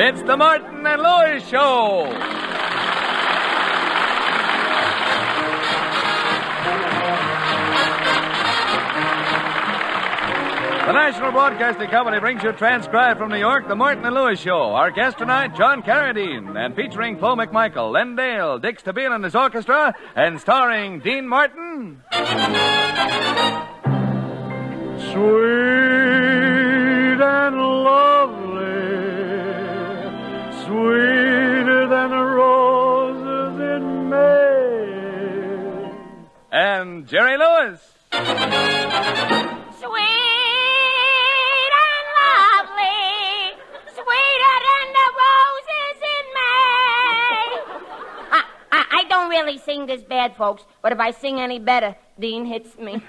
It's the Martin and Lewis Show. The National Broadcasting Company brings you transcribed from New York, the Martin and Lewis Show. Our guest tonight, John Carradine, and featuring Flo McMichael, Len Dale, Dick Stabile and his orchestra, and starring Dean Martin. Sweet and lovely, sweeter than the roses in May. And Jerry Lewis. Really sing this bad, folks, but if I sing any better, Dean hits me.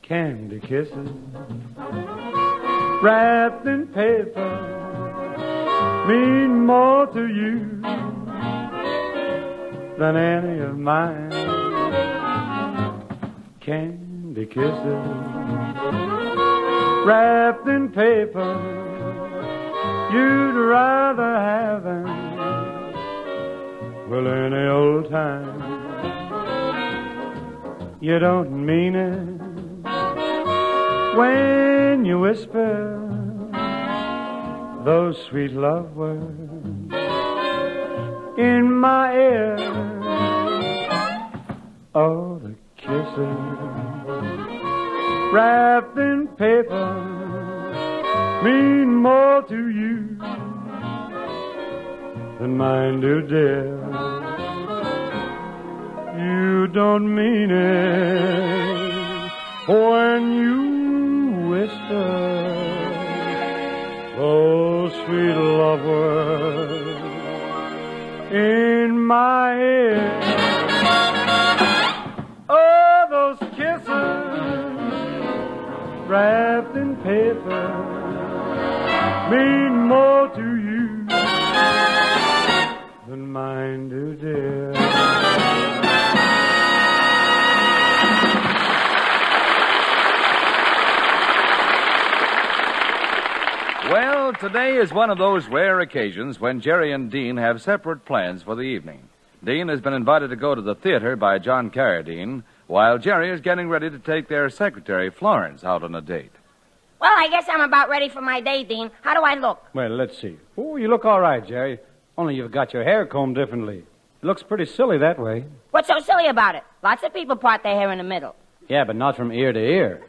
Candy kisses wrapped in paper mean more to you than any of mine. Candy kisses wrapped in paper, you'd rather have them, well, any old time. You don't mean it when you whisper those sweet love words in my ear. Oh, the kisses wrapped in paper mean more to you than mine do, dear. You don't mean it when you whisper those sweet love words in my ear. Oh, those kisses wrapped in paper mean more to you than mine do, dear. Well, today is one of those rare occasions when Jerry and Dean have separate plans for the evening. Dean has been invited to go to the theater by John Carradine, while Jerry is getting ready to take their secretary, Florence, out on a date. Well, I guess I'm about ready for my day, Dean. How do I look? Well, let's see. Oh, you look all right, Jerry. Only you've got your hair combed differently. It looks pretty silly that way. What's so silly about it? Lots of people part their hair in the middle. Yeah, but not from ear to ear.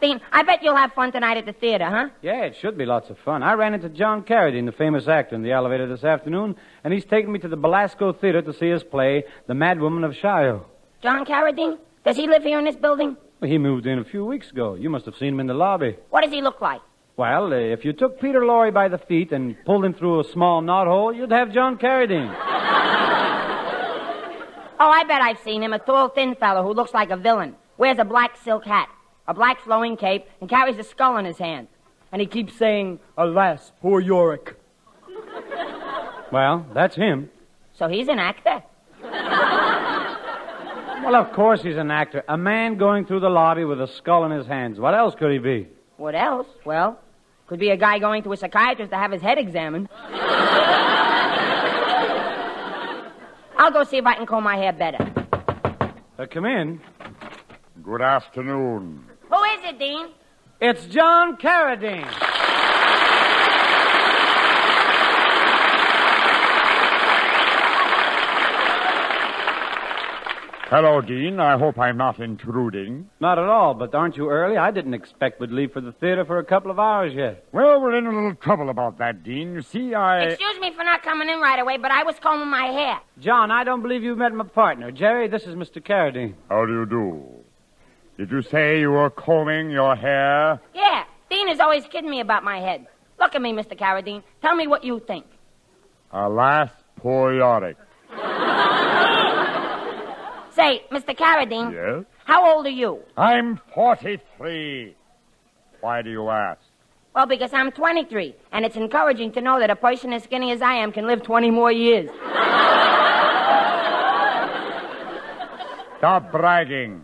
Dean, I bet you'll have fun tonight at the theater, huh? Yeah, it should be lots of fun. I ran into John Carradine, the famous actor, in the elevator this afternoon, and he's taken me to the Belasco Theater to see his play, The Madwoman of Shiloh. John Carradine? Does he live here in this building? Well, he moved in a few weeks ago. You must have seen him in the lobby. What does he look like? Well, if you took Peter Lorre by the feet and pulled him through a small knothole, you'd have John Carradine. Oh, I bet I've seen him. A tall, thin fellow who looks like a villain. Wears a black silk hat, a black flowing cape, and carries a skull in his hand. And he keeps saying, "Alas, poor Yorick." Well, that's him. So he's an actor. Well, of course he's an actor. A man going through the lobby with a skull in his hands. What else could he be? What else? Well, could be a guy going to a psychiatrist to have his head examined. I'll go see if I can comb my hair better. Come in. Good afternoon. Who is it, Dean? It's John Carradine. Hello, Dean. I hope I'm not intruding. Not at all, but aren't you early? I didn't expect we'd leave for the theater for a couple of hours yet. Well, we're in a little trouble about that, Dean. You see, Excuse me for not coming in right away, but I was combing my hair. John, I don't believe you've met my partner. Jerry, this is Mr. Carradine. How do you do? Did you say you were combing your hair? Yeah, Dean is always kidding me about my head. Look at me, Mr. Carradine. Tell me what you think. Alas, poor Yorick. Say, Mr. Carradine. Yes? How old are you? I'm 43. Why do you ask? Well, because I'm 23, and it's encouraging to know that a person as skinny as I am can live 20 more years. Stop bragging.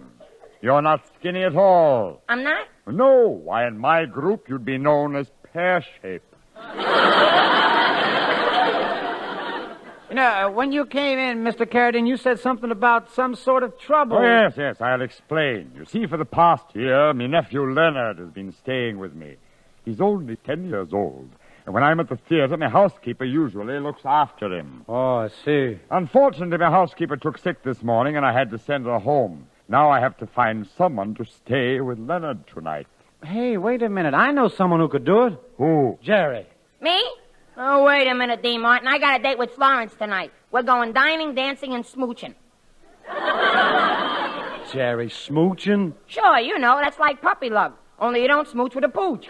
You're not skinny at all. I'm not? No. Why, in my group, you'd be known as pear-shaped. You know, when you came in, Mr. Carradine, you said something about some sort of trouble. Oh, yes, I'll explain. You see, for the past year, my nephew Leonard has been staying with me. He's only 10 years old. And when I'm at the theater, my housekeeper usually looks after him. Oh, I see. Unfortunately, my housekeeper took sick this morning, and I had to send her home. Now I have to find someone to stay with Leonard tonight. Hey, wait a minute. I know someone who could do it. Who? Jerry. Me? Oh, wait a minute, Dean Martin. I got a date with Florence tonight. We're going dining, dancing, and smooching. Jerry, smooching? Sure, you know, that's like puppy love. Only you don't smooch with a pooch.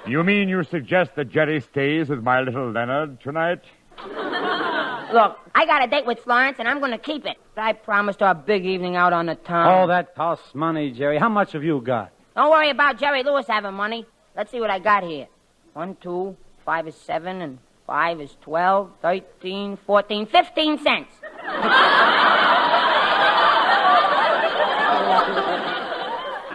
You mean you suggest that Jerry stays with my little Leonard tonight? Look, I got a date with Florence, and I'm going to keep it. I promised her a big evening out on the town. Oh, that costs money, Jerry. How much have you got? Don't worry about Jerry Lewis having money. Let's see what I got here. 1, 2, 5 is 7, and 5 is 12, 13, 14, 15 cents.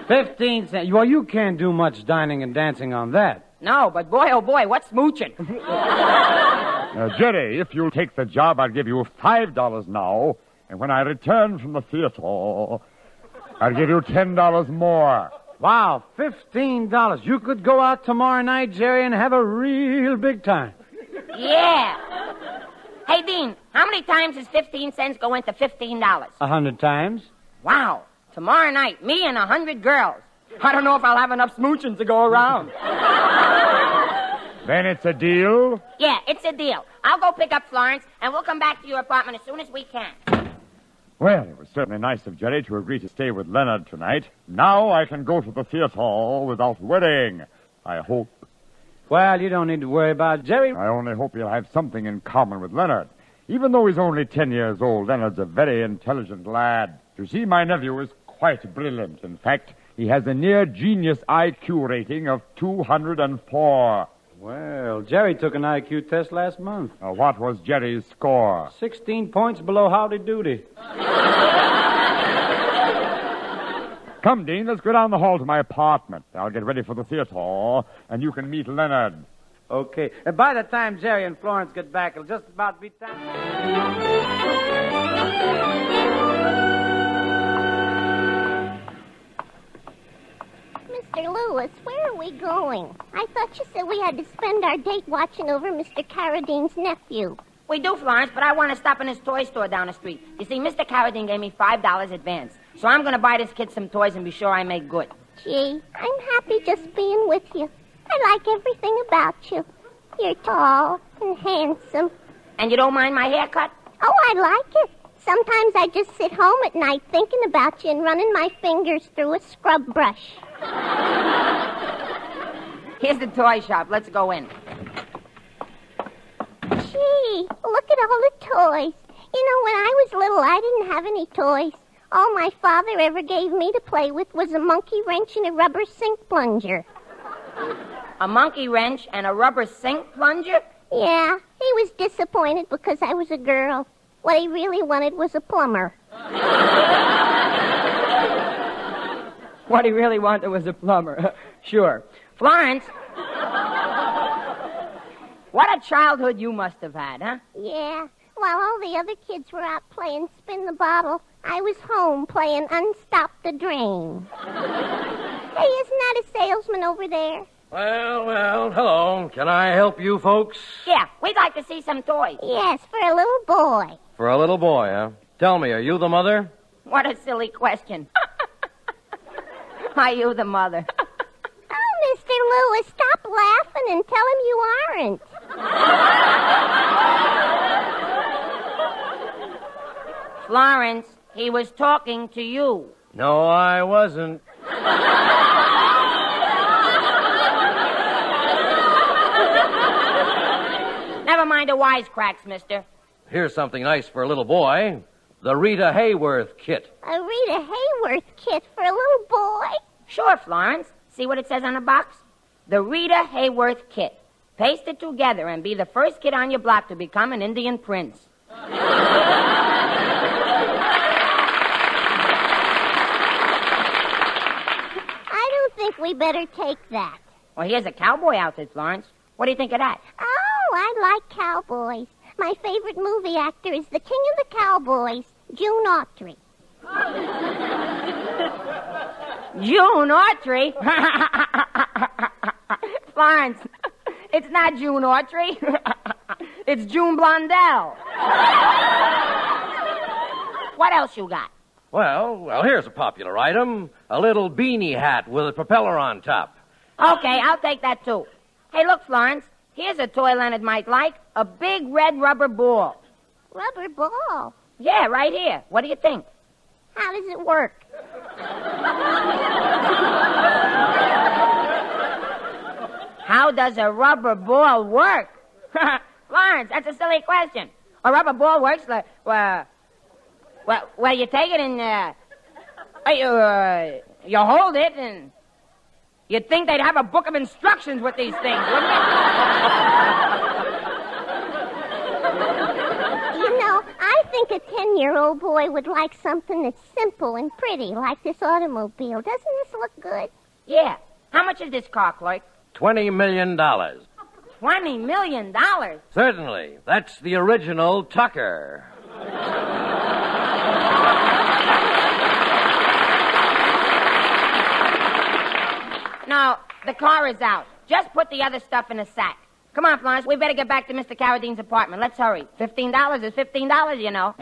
15 cents. Well, you can't do much dining and dancing on that. No, but boy, oh boy, what's smooching? Jerry, if you'll take the job, I'll give you $5 now. And when I return from the theater, I'll give you $10 more. Wow, $15. You could go out tomorrow night, Jerry, and have a real big time. Yeah. Hey, Dean, how many times does 15 cents go into $15? 100 times. Wow. Tomorrow night, me and 100 girls. I don't know if I'll have enough smooching to go around. Then it's a deal? Yeah, it's a deal. I'll go pick up Florence, and we'll come back to your apartment as soon as we can. Well, it was certainly nice of Jerry to agree to stay with Leonard tonight. Now I can go to the theater without worrying. I hope. Well, you don't need to worry about Jerry. I only hope he'll have something in common with Leonard. Even though he's only 10 years old, Leonard's a very intelligent lad. You see, my nephew is quite brilliant. In fact, he has a near-genius IQ rating of 204. Well, Jerry took an IQ test last month. What was Jerry's score? 16 points below Howdy Doody. Come, Dean, let's go down the hall to my apartment. I'll get ready for the theater, and you can meet Leonard. Okay. And by the time Jerry and Florence get back, it'll just about be time. Mr. Lewis, where are we going? I thought you said we had to spend our date watching over Mr. Carradine's nephew. We do, Florence, but I want to stop in his toy store down the street. You see, Mr. Carradine gave me $5 advance. So I'm going to buy this kid some toys and be sure I make good. Gee, I'm happy just being with you. I like everything about you. You're tall and handsome. And you don't mind my haircut? Oh, I like it. Sometimes I just sit home at night thinking about you and running my fingers through a scrub brush. Here's the toy shop. Let's go in. Gee, look at all the toys. You know, when I was little, I didn't have any toys. All my father ever gave me to play with was a monkey wrench and a rubber sink plunger. A monkey wrench and a rubber sink plunger? Yeah, he was disappointed because I was a girl. What he really wanted was a plumber. What he really wanted was a plumber. Sure. Florence, what a childhood you must have had, huh? Yeah. While all the other kids were out playing spin the bottle, I was home playing unstop the drain. Hey, isn't that a salesman over there? Well, hello. Can I help you folks? Yeah, we'd like to see some toys. Yes, for a little boy. For a little boy, huh? Tell me, are you the mother? What a silly question. Are you the mother? Oh, Mr. Lewis, stop laughing and tell him you aren't. Florence, he was talking to you. No, I wasn't. Never mind the wisecracks, mister. Here's something nice for a little boy. The Rita Hayworth kit. A Rita Hayworth kit for a little boy? Sure, Florence. See what it says on the box? The Rita Hayworth Kit. Paste it together and be the first kid on your block to become an Indian prince. I don't think we better take that. Well, here's a cowboy outfit, Florence. What do you think of that? Oh, I like cowboys. My favorite movie actor is the king of the cowboys, June Autry. June Autry? Florence, it's not June Autry. It's June Blondell. What else you got? Well, here's a popular item. A little beanie hat with a propeller on top. Okay, I'll take that, too. Hey, look, Florence. Here's a toy Leonard might like. A big red rubber ball. Rubber ball? Yeah, right here. What do you think? How does it work? How does a rubber ball work? Florence, that's a silly question. A rubber ball works like, well, you take it and, you hold it and you'd think they'd have a book of instructions with these things, wouldn't it? You know, I think a 10-year-old boy would like something that's simple and pretty, like this automobile. Doesn't this look good? Yeah. How much is this car, clerk? $20 million. $20 million? Certainly. That's the original Tucker. No, the car is out. Just put the other stuff in a sack. Come on, Florence, we better get back to Mr. Carradine's apartment. Let's hurry. $15 is $15, you know.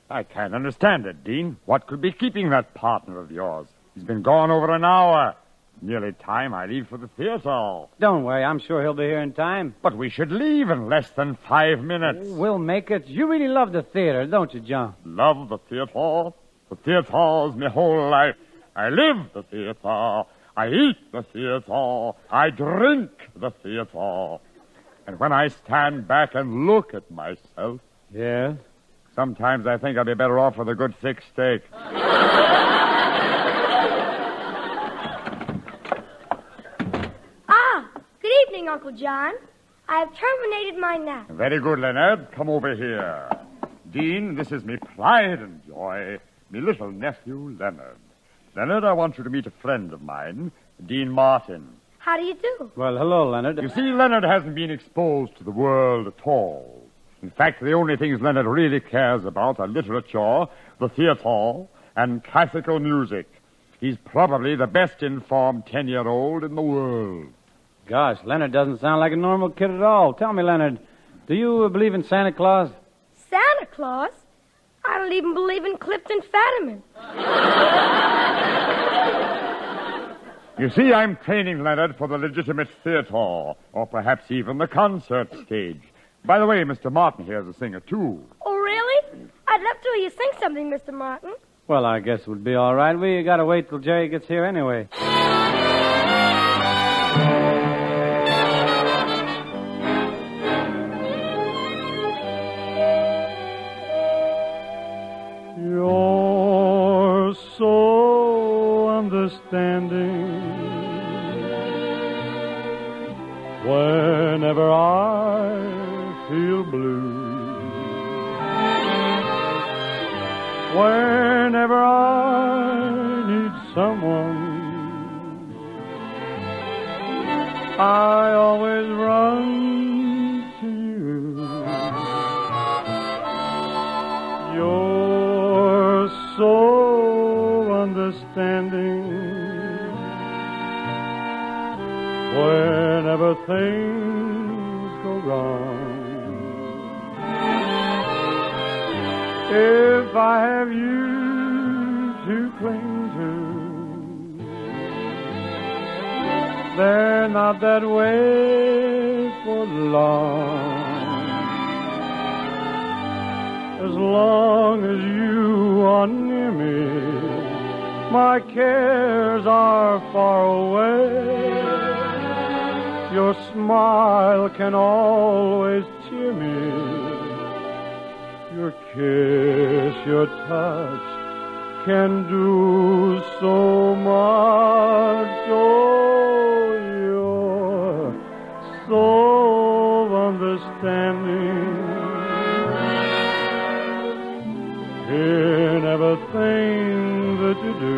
I can't understand it, Dean. What could be keeping that partner of yours? He's been gone over an hour. Nearly time I leave for the theater. Don't worry, I'm sure he'll be here in time. But we should leave in less than 5 minutes. We'll make it. You really love the theater, don't you, John? Love the theater? The theater's my whole life. I live the theater. I eat the theater. I drink the theater. And when I stand back and look at myself, Yes? sometimes I think I'd be better off with a good thick steak. Good evening, Uncle John. I have terminated my nap. Very good, Leonard. Come over here. Dean, this is me pride and joy, me little nephew, Leonard. Leonard, I want you to meet a friend of mine, Dean Martin. How do you do? Well, hello, Leonard. You see, Leonard hasn't been exposed to the world at all. In fact, the only things Leonard really cares about are literature, the theater, and classical music. He's probably the best informed 10-year-old in the world. Gosh, Leonard doesn't sound like a normal kid at all. Tell me, Leonard, do you believe in Santa Claus? Santa Claus? I don't even believe in Clifton Fetterman. You see, I'm training Leonard for the legitimate theater, or perhaps even the concert stage. By the way, Mr. Martin here's a singer, too. Oh, really? I'd love to hear you sing something, Mr. Martin. Well, I guess it would be all right. We gotta wait till Jerry gets here anyway. You're so understanding. Whenever I feel blue, whenever I need someone, I always run to you. You're so understanding. Whenever things go wrong, if I have you to cling to, they're not that way for long. As long as you are near me, my cares are far away. Your smile can always cheer me. Your kiss, your touch can do so much. Oh, you're so understanding in everything that you do.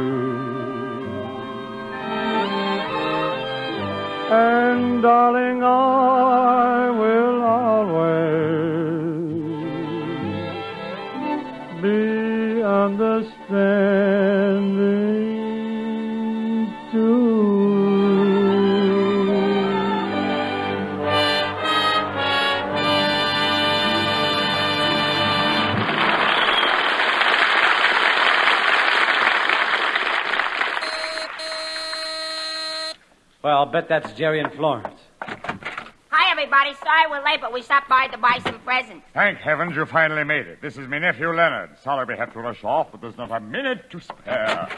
And darling, I will always be understanding too. Well, I'll bet that's Jerry and Florence. Hi, everybody. Sorry we're late, but we stopped by to buy some presents. Thank heavens you finally made it. This is my nephew Leonard. Sorry we have to rush off, but there's not a minute to spare.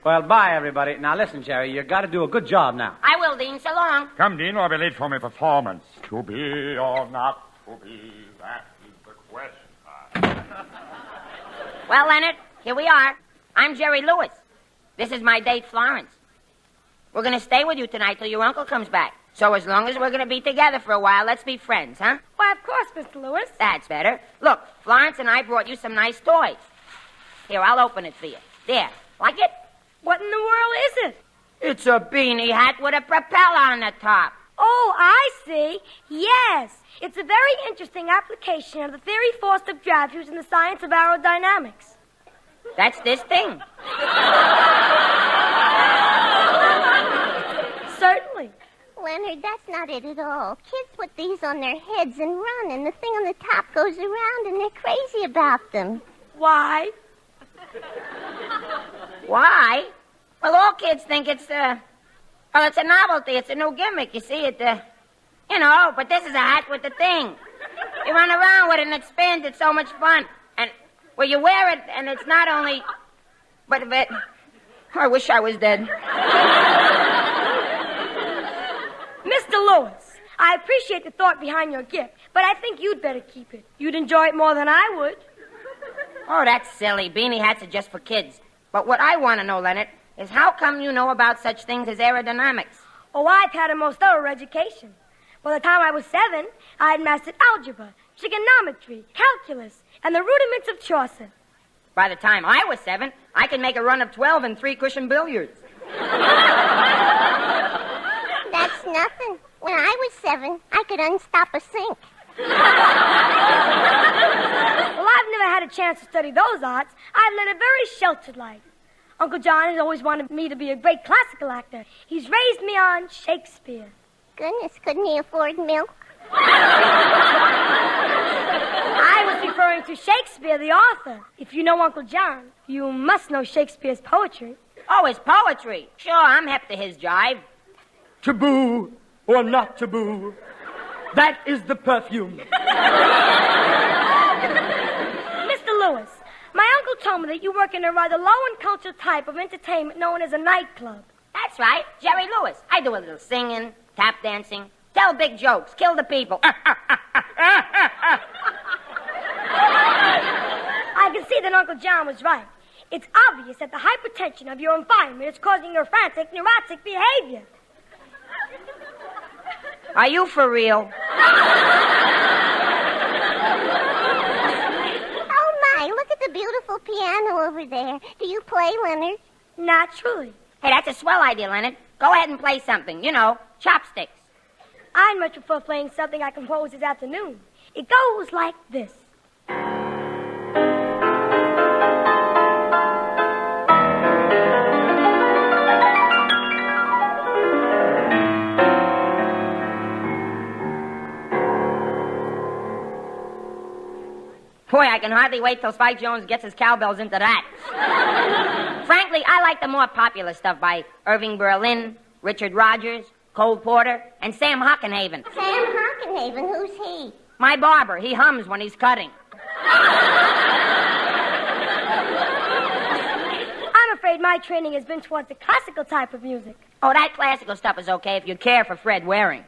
Well, bye, everybody. Now, listen, Jerry, you got to do a good job now. I will, Dean. So long. Come, Dean, or I'll be late for my performance. To be or not to be, that is the question. Well, Leonard, here we are. I'm Jerry Lewis. This is my date, Florence. We're going to stay with you tonight till your uncle comes back. So as long as we're going to be together for a while, let's be friends, huh? Why, of course, Mr. Lewis. That's better. Look, Florence and I brought you some nice toys. Here, I'll open it for you. There. Like it? What in the world is it? It's a beanie hat with a propeller on the top. Oh, I see. Yes. It's a very interesting application of the theory force of gravity used in the science of aerodynamics. That's this thing. Certainly. Leonard, that's not it at all. Kids put these on their heads and run, and the thing on the top goes around, and they're crazy about them. Why? Why? Well, all kids think it's a novelty. It's a new gimmick. You see, but this is a hat with the thing. You run around with it and it spins. It's so much fun. And, well, you wear it, and it's not only, but I wish I was dead. Mr. Lewis, I appreciate the thought behind your gift, but I think you'd better keep it. You'd enjoy it more than I would. Oh, that's silly. Beanie hats are just for kids. But what I want to know, Leonard, is how come you know about such things as aerodynamics? Oh, I've had a most thorough education. By the time I was 7, I had mastered algebra, trigonometry, calculus, and the rudiments of Chaucer. By the time I was 7, I could make a run of 12 in 3-cushion billiards. That's nothing. When I was 7, I could unstop a sink. Well, I've never had a chance to study those arts. I've led a very sheltered life. Uncle John has always wanted me to be a great classical actor. He's raised me on Shakespeare. Goodness, couldn't he afford milk? I was referring to Shakespeare, the author. If you know Uncle John, you must know Shakespeare's poetry. Oh, his poetry. Sure, I'm hep to his jive. Taboo or not taboo, that is the perfume. Mr. Lewis, my uncle told me that you work in a rather low and cultured type of entertainment known as a nightclub. That's right, Jerry Lewis. I do a little singing, tap dancing, tell big jokes, kill the people. I can see that Uncle John was right. It's obvious that the hypertension of your environment is causing your frantic, neurotic behavior. Are you for real? Oh, my, look at the beautiful piano over there. Do you play, Leonard? Naturally. Hey, that's a swell idea, Leonard. Go ahead and play something. You know, chopsticks. I'd much prefer playing something I composed this afternoon. It goes like this. Boy, I can hardly wait till Spike Jones gets his cowbells into that. Frankly, I like the more popular stuff by Irving Berlin, Richard Rogers, Cole Porter, and Sam Hockenhaven. Sam Hockenhaven, who's he? My barber. He hums when he's cutting. I'm afraid my training has been towards the classical type of music. Oh, that classical stuff is okay if you care for Fred Waring.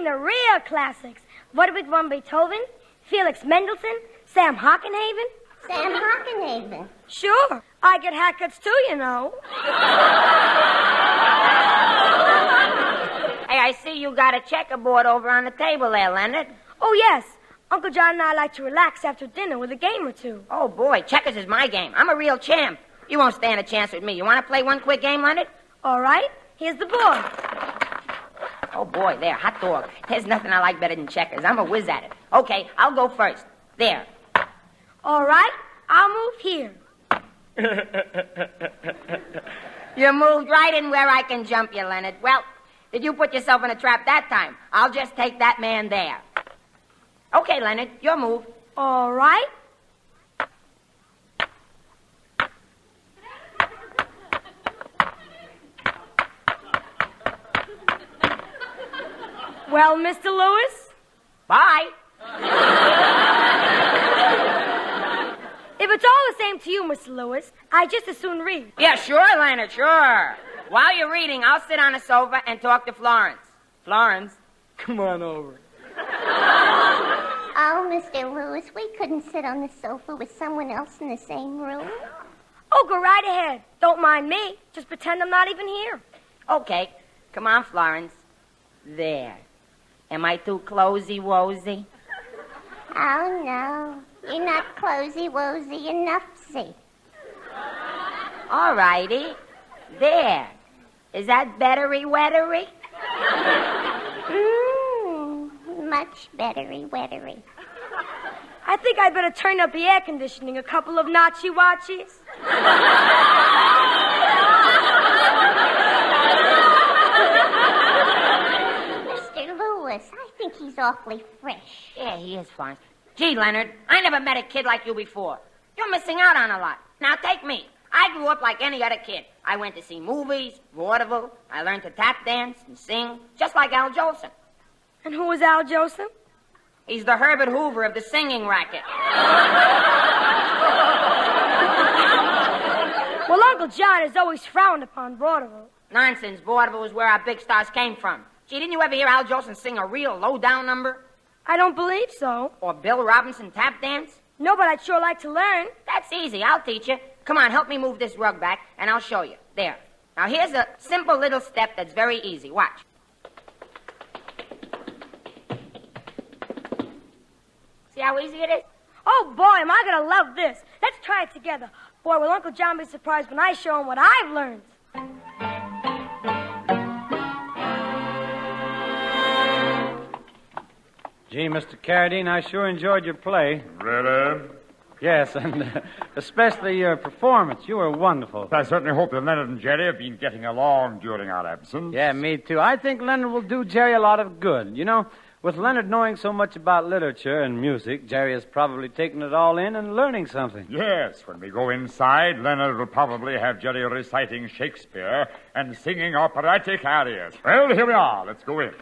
the real classics. Ludwig von Beethoven, Felix Mendelssohn, Sam Hockenhaven. Sam Hockenhaven. Sure. I get haircuts too, you know. Hey, I see you got a checkerboard over on the table there, Leonard. Oh, yes. Uncle John and I like to relax after dinner with a game or two. Oh, boy, checkers is my game. I'm a real champ. You won't stand a chance with me. You want to play one quick game, Leonard? All right. Here's the board. Oh, boy, there, hot dog. There's nothing I like better than checkers. I'm a whiz at it. Okay, I'll go first. There. All right. I'll move here. You moved right in where I can jump you, Leonard. Well, did you put yourself in a trap that time? I'll just take that man there. Okay, Leonard, your move. All right. Well, Mr. Lewis? Bye. If it's all the same to you, Mr. Lewis, I'd just as soon read. Yeah, sure, Leonard, sure. While you're reading, I'll sit on the sofa and talk to Florence. Florence, come on over. Oh, Mr. Lewis, we couldn't sit on the sofa with someone else in the same room. Oh, go right ahead. Don't mind me. Just pretend I'm not even here. Okay, come on, Florence. There. Am I too closey-wosy? Oh, no. You're not closey-wosy enough, see. All righty. There. Is that bettery-wettery? Much bettery-wettery. I think I'd better turn up the air conditioning a couple of notchy-watchies. Mr. Lewis, I think he's awfully fresh. Yeah, he is, Florence. Gee, Leonard, I never met a kid like you before. You're missing out on a lot. Now, take me. I grew up like any other kid. I went to see movies, vaudeville. I learned to tap dance and sing, just like Al Jolson. And who is Al Jolson? He's the Herbert Hoover of the singing racket. Well, Uncle John has always frowned upon vaudeville. Nonsense. Vaudeville was where our big stars came from. Gee, didn't you ever hear Al Jolson sing a real low-down number? I don't believe so. Or Bill Robinson tap dance? No, but I'd sure like to learn. That's easy. I'll teach you. Come on, help me move this rug back, and I'll show you. There. Now, here's a simple little step that's very easy. Watch. See how easy it is? Oh, boy, am I going to love this. Let's try it together. Boy, will Uncle John be surprised when I show him what I've learned. Gee, Mr. Carradine, I sure enjoyed your play. Really? Yes, and especially your performance. You were wonderful. I certainly hope that Leonard and Jerry have been getting along during our absence. Yeah, me too. I think Leonard will do Jerry a lot of good. You know, with Leonard knowing so much about literature and music, Jerry has probably taken it all in and learning something. Yes, when we go inside, Leonard will probably have Jerry reciting Shakespeare and singing operatic arias. Well, here we are. Let's go in.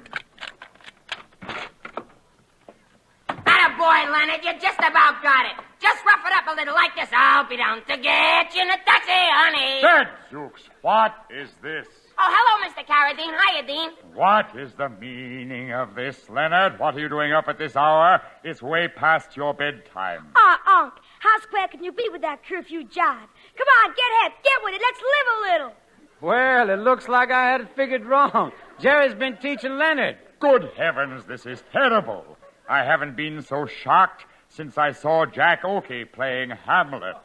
Attaboy, Leonard, you just about got it. Just rough it up a little like this. I'll be down to get you in a taxi, honey. Gadzooks, what is this? Oh, hello, Mr. Carradine. Hiya, Dean. What is the meaning of this, Leonard? What are you doing up at this hour? It's way past your bedtime. Unc, how square can you be with that curfew jive? Come on, get hip, get with it, let's live a little. Well, it looks like I had it figured wrong. Jerry's been teaching Leonard. Good heavens, this is terrible. I haven't been so shocked since I saw Jack Oakey playing Hamlet.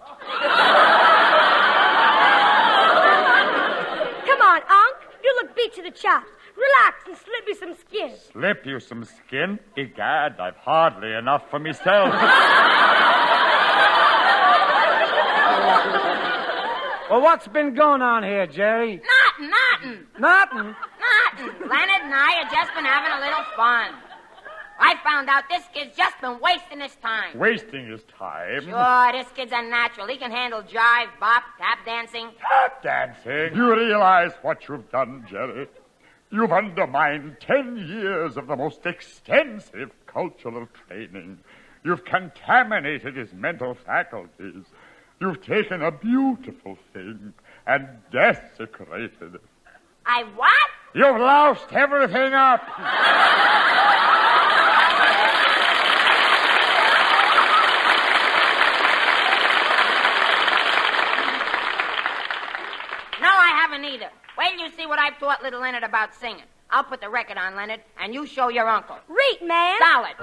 Come on, Unc. You look beat to the chops. Relax and slip me some skin. Slip you some skin? Egad, I've hardly enough for myself. Well, what's been going on here, Jerry? Nothing. Nothing? Leonard and I have just been having a little fun. I found out this kid's just been wasting his time. Wasting his time? Sure, this kid's a natural. He can handle jive, bop, tap dancing. Tap dancing? You realize what you've done, Jerry? You've undermined 10 years of the most extensive cultural training. You've contaminated his mental faculties. You've taken a beautiful thing and desecrated it. I what? You've loused everything up. Leonard about singing. I'll put the record on, Leonard, and you show your uncle. Reet, man. Solid.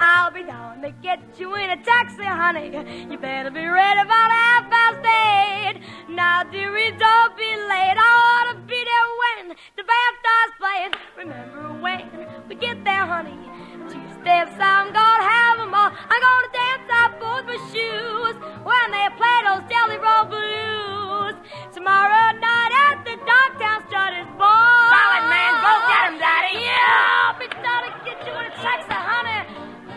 I'll be down to get you in a taxi, honey. You better be ready about 8:30. Now, dearie, don't be late. I ought to be there when the band starts playing. Remember when we get there, honey? 2 steps, I'm gonna have 'em all. I'm gonna dance out both my shoes when they play those Jelly Roll Blues. Tomorrow night at the Dogtown Studies Bar. Solid, man. Go get him, Daddy. Yeah, I'll be down to get you in a taxi, honey.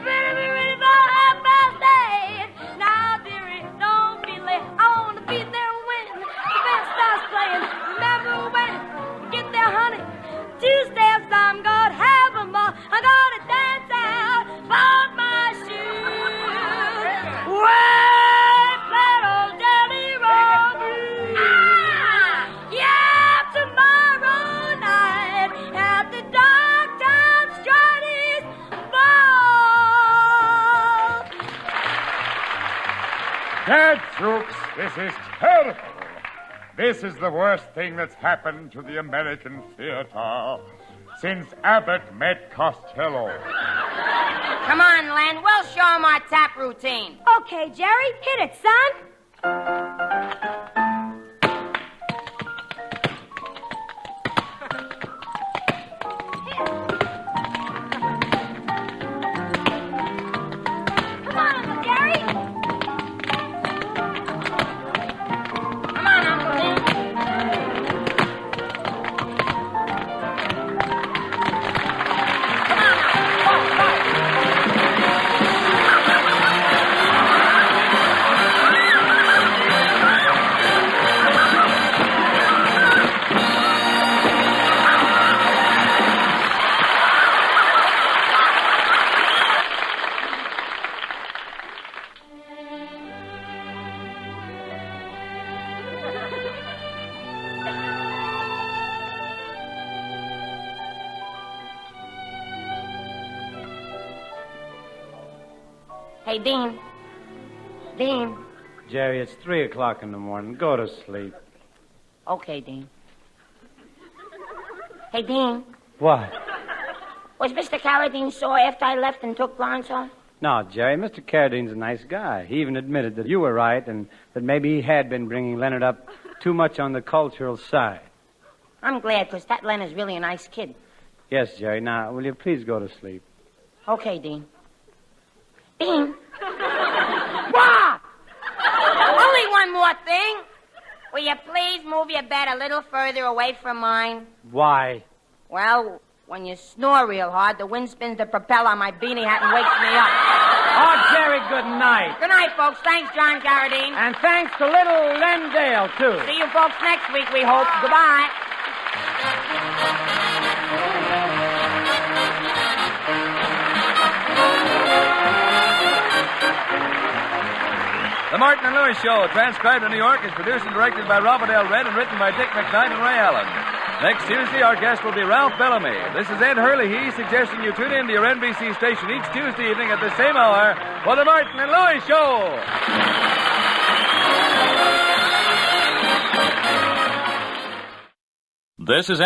Better be ready about 8:30. Now, dearie, don't be late. I wanna be there when the band starts playing. Remember when we get there, honey? 2 steps, I'm gonna have 'em all. I'm gonna dance out both my shoes. Way play those Jelly Roll Blues. Yeah, tomorrow night at the Dogtown Studies Ball. Gadzooks, this is terrible. This is the worst thing that's happened to the American theater since Abbott met Costello. Come on, Len. We'll show him our tap routine. Okay, Jerry, hit it, son. Come on, Uncle Jerry. Come on, Uncle Dean. Come on now. Go, go. Hey, Dean. Dean. Jerry, it's 3 o'clock in the morning. Go to sleep. Okay, Dean. Hey, Dean. What? Was Mr. Carradine sore after I left and took Florence home? No, Jerry, Mr. Carradine's a nice guy. He even admitted that you were right and that maybe he had been bringing Leonard up too much on the cultural side. I'm glad, because that Len is really a nice kid. Yes, Jerry. Now, will you please go to sleep? Okay, Dean. Dean. What? Only one more thing. Will you please move your bed a little further away from mine? Why? Well, when you snore real hard, the wind spins the propeller on my beanie hat and wakes me up. Oh, Jerry, good night. Good night, folks. Thanks, John Carradine. And thanks to little Len Dale, too. See you folks next week, we hope. Goodbye. The Martin and Lewis Show, transcribed in New York, is produced and directed by Robert L. Red and written by Dick McKnight and Ray Allen. Next Tuesday, our guest will be Ralph Bellamy. This is Ed Hurley suggesting you tune in to your NBC station each Tuesday evening at the same hour for the Martin and Lewis Show. This is